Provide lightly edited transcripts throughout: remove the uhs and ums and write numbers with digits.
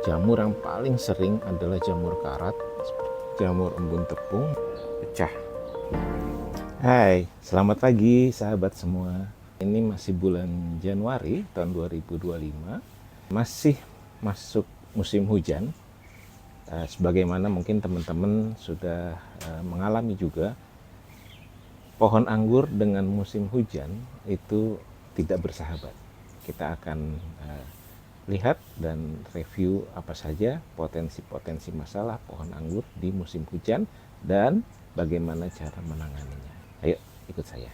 Jamur yang paling sering adalah jamur karat, jamur embun tepung, pecah. Hai, selamat pagi sahabat semua. Ini masih bulan Januari tahun 2025. Masih masuk musim hujan. Sebagaimana mungkin teman-teman sudah mengalami juga, pohon anggur dengan musim hujan itu tidak bersahabat. Kita akan lihat dan review apa saja potensi-potensi masalah pohon anggur di musim hujan dan bagaimana cara menanganinya. Ayo ikut saya.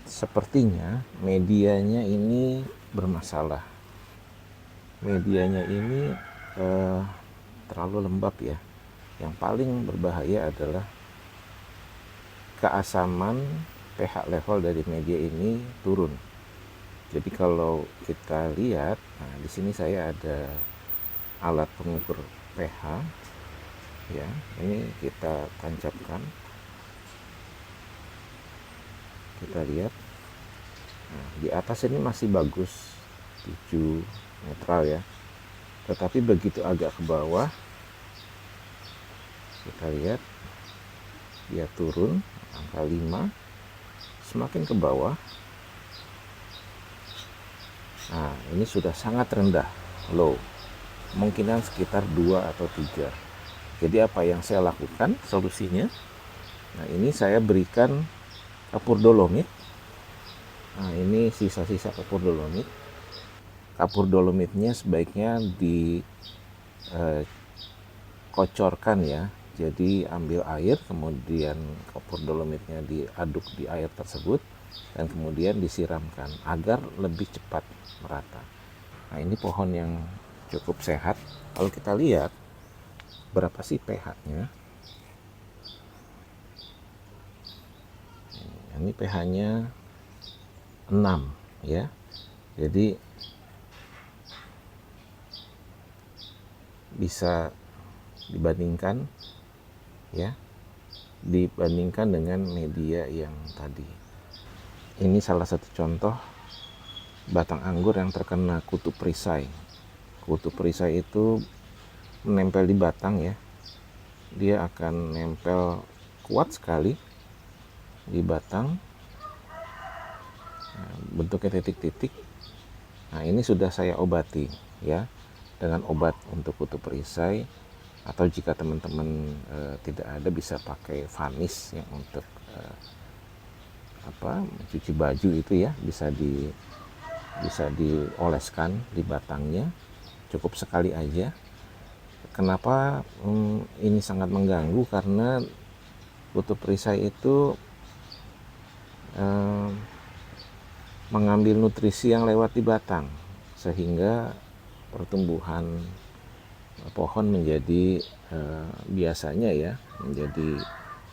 Sepertinya medianya ini bermasalah. Medianya ini terlalu lembab ya. Yang paling berbahaya adalah keasaman pH level dari media ini turun. Jadi kalau kita lihat, nah di sini saya ada alat pengukur pH, ya. Ini kita tancapkan, kita lihat. Nah, di atas ini masih bagus, 7 netral ya. Tetapi begitu agak ke bawah, kita lihat dia turun angka 5, semakin ke bawah. Nah, ini sudah sangat rendah, low. Kemungkinan sekitar 2 atau 3. Jadi apa yang saya lakukan solusinya? Nah, ini saya berikan kapur dolomit. Nah, ini sisa-sisa kapur dolomit. Kapur dolomitnya sebaiknya dikocorkan ya. Jadi ambil air, kemudian kapur dolomitnya diaduk di air tersebut dan kemudian disiramkan agar lebih cepat merata. Nah, ini pohon yang cukup sehat. Kalau kita lihat berapa sih pH-nya? Ini pH-nya 6 ya. Jadi bisa dibandingkan ya, dibandingkan dengan media yang tadi. Ini salah satu contoh batang anggur yang terkena kutu perisai. Kutu perisai itu menempel di batang ya. Dia akan nempel kuat sekali di batang. Nah, bentuknya titik-titik. Nah, ini sudah saya obati ya dengan obat untuk kutu perisai, atau jika teman-teman tidak ada bisa pakai vanis ya untuk mencuci baju itu ya, bisa dioleskan di batangnya, cukup sekali aja. Kenapa ini sangat mengganggu? Karena kutu perisai itu mengambil nutrisi yang lewat di batang, sehingga pertumbuhan pohon menjadi biasanya ya menjadi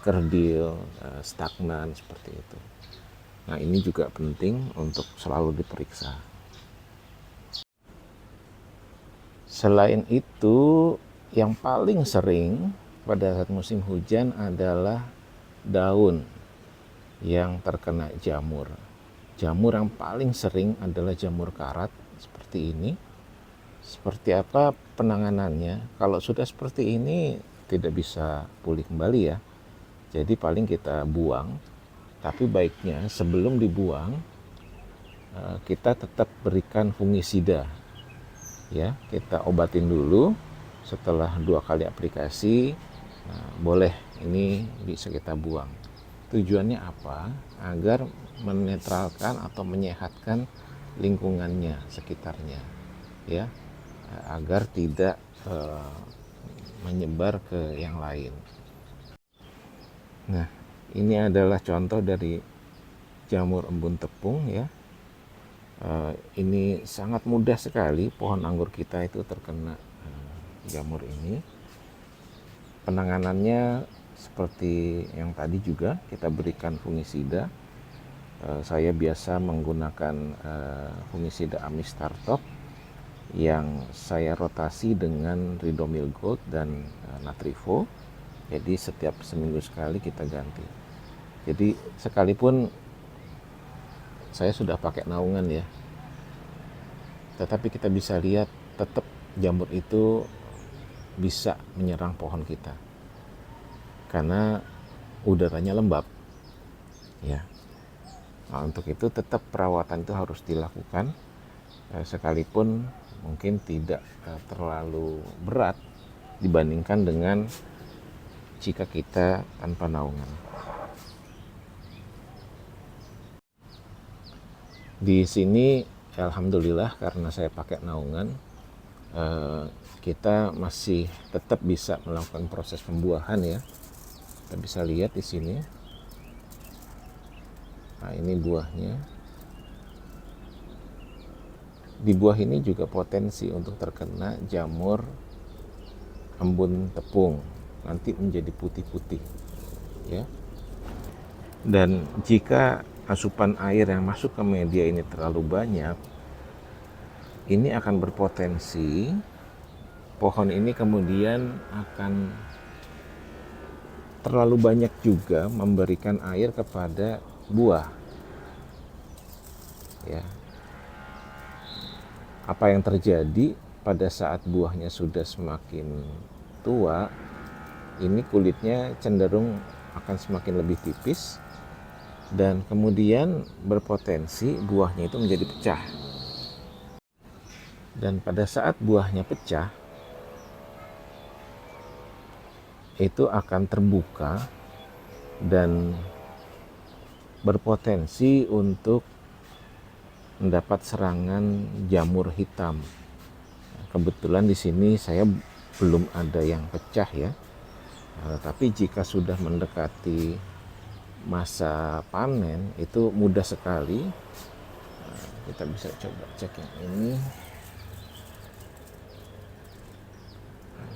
kerdil, stagnan seperti itu. Nah, ini juga penting untuk selalu diperiksa. Selain itu, yang paling sering pada saat musim hujan adalah daun yang terkena jamur. Jamur yang paling sering adalah jamur karat seperti ini. Seperti apa penanganannya? Kalau sudah seperti ini tidak bisa pulih kembali ya. Jadi paling kita buang. Tapi baiknya sebelum dibuang kita tetap berikan fungisida. Ya, kita obatin dulu. Setelah 2 kali aplikasi, boleh ini bisa kita buang. Tujuannya apa? Agar menetralkan atau menyehatkan lingkungannya sekitarnya, ya, agar tidak menyebar ke yang lain. Nah, ini adalah contoh dari jamur embun tepung ya. Ini sangat mudah sekali pohon anggur kita itu terkena jamur ini. Penanganannya seperti yang tadi juga, kita berikan fungisida. Saya biasa menggunakan fungisida Amistartop yang saya rotasi dengan Ridomil Gold dan Natrivo. Jadi setiap seminggu sekali kita ganti. Jadi sekalipun saya sudah pakai naungan ya, tetapi kita bisa lihat tetap jamur itu bisa menyerang pohon kita karena udaranya lembab ya. Nah, untuk itu tetap perawatan itu harus dilakukan sekalipun mungkin tidak terlalu berat dibandingkan dengan jika kita tanpa naungan. Di sini alhamdulillah karena saya pakai naungan, kita masih tetap bisa melakukan proses pembuahan ya. Kita bisa lihat di sini. Nah, ini buahnya. Di buah ini juga potensi untuk terkena jamur embun tepung, nanti menjadi putih-putih ya. Dan jika asupan air yang masuk ke media ini terlalu banyak, ini akan berpotensi pohon ini kemudian akan terlalu banyak juga memberikan air kepada buah ya. Apa yang terjadi pada saat buahnya sudah semakin tua, ini kulitnya cenderung akan semakin lebih tipis dan kemudian berpotensi buahnya itu menjadi pecah. Dan pada saat buahnya pecah, itu akan terbuka dan berpotensi untuk mendapat serangan jamur hitam. Kebetulan di sini saya belum ada yang pecah ya. Tapi jika sudah mendekati masa panen itu mudah sekali. Kita bisa coba cek yang ini.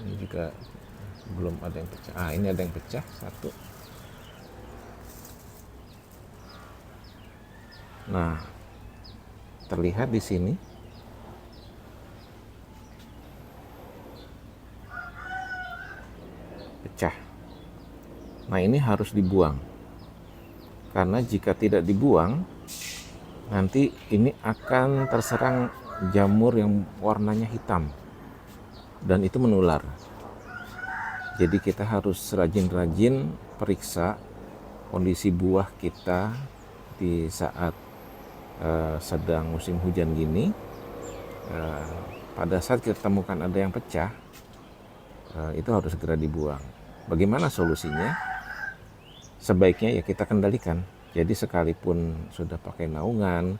Ini juga belum ada yang pecah. Ini ada yang pecah satu. Nah, terlihat di sini pecah. Nah, ini harus dibuang. Karena jika tidak dibuang, nanti ini akan terserang jamur yang warnanya hitam. Dan itu menular. Jadi kita harus rajin-rajin periksa kondisi buah kita di saat sedang musim hujan gini. Pada saat kita temukan ada yang pecah, itu harus segera dibuang. Bagaimana solusinya? Sebaiknya ya kita kendalikan. Jadi sekalipun sudah pakai naungan,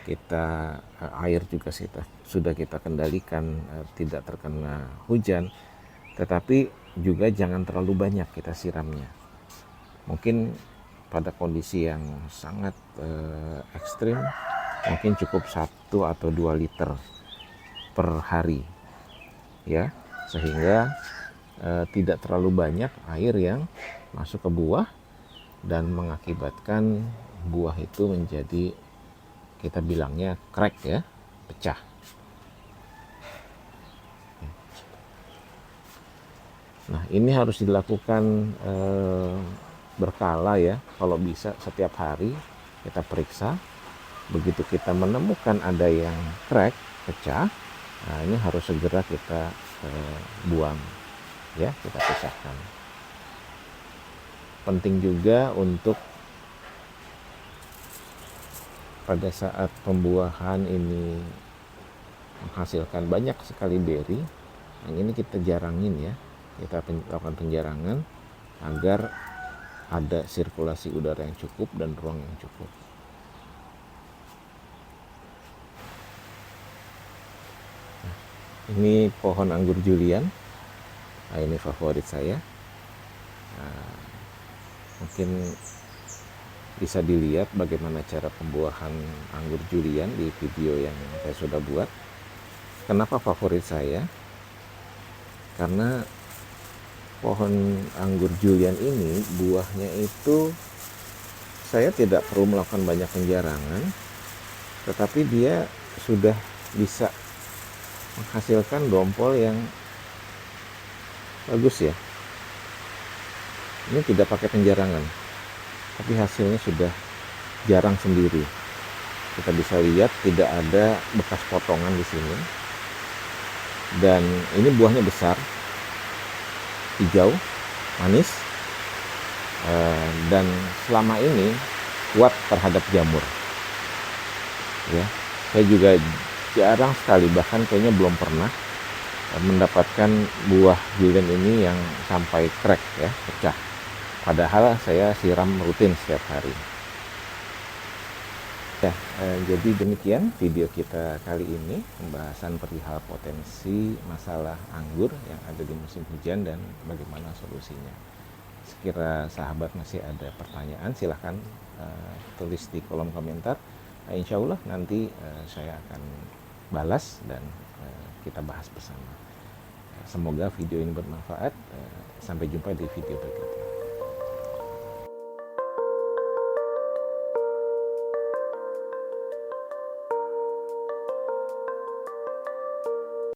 kita air juga sudah kita kendalikan tidak terkena hujan, tetapi juga jangan terlalu banyak kita siramnya. Mungkin pada kondisi yang sangat ekstrim, mungkin cukup 1 atau 2 liter per hari ya, sehingga tidak terlalu banyak air yang masuk ke buah dan mengakibatkan buah itu menjadi, kita bilangnya crack ya, pecah. Nah, ini harus dilakukan berkala ya, kalau bisa setiap hari kita periksa. Begitu kita menemukan ada yang crack, pecah, nah ini harus segera kita buang ya, kita pisahkan. Penting juga untuk pada saat pembuahan ini menghasilkan banyak sekali beri, yang ini kita jarangin ya, kita lakukan penjarangan agar ada sirkulasi udara yang cukup dan ruang yang cukup. Nah, ini pohon anggur Julian. Nah, ini favorit saya. Nah, mungkin bisa dilihat bagaimana cara pembuahan anggur Julian di video yang saya sudah buat. Kenapa favorit saya? Karena pohon anggur Julian ini buahnya itu saya tidak perlu melakukan banyak penjarangan, tetapi dia sudah bisa menghasilkan dompol yang bagus ya. Ini tidak pakai penjarangan, tapi hasilnya sudah jarang sendiri. Kita bisa lihat tidak ada bekas potongan di sini. Dan ini buahnya besar, hijau, manis, dan selama ini kuat terhadap jamur. Ya, saya juga jarang sekali, bahkan kayaknya belum pernah mendapatkan buah durian ini yang sampai crack ya, pecah. Padahal saya siram rutin setiap hari. Ya, jadi demikian video kita kali ini, pembahasan perihal potensi masalah anggur yang ada di musim hujan dan bagaimana solusinya. Sekira sahabat masih ada pertanyaan, silahkan tulis di kolom komentar. Insya Allah nanti saya akan balas dan kita bahas bersama. Semoga video ini bermanfaat. Sampai jumpa di video berikutnya.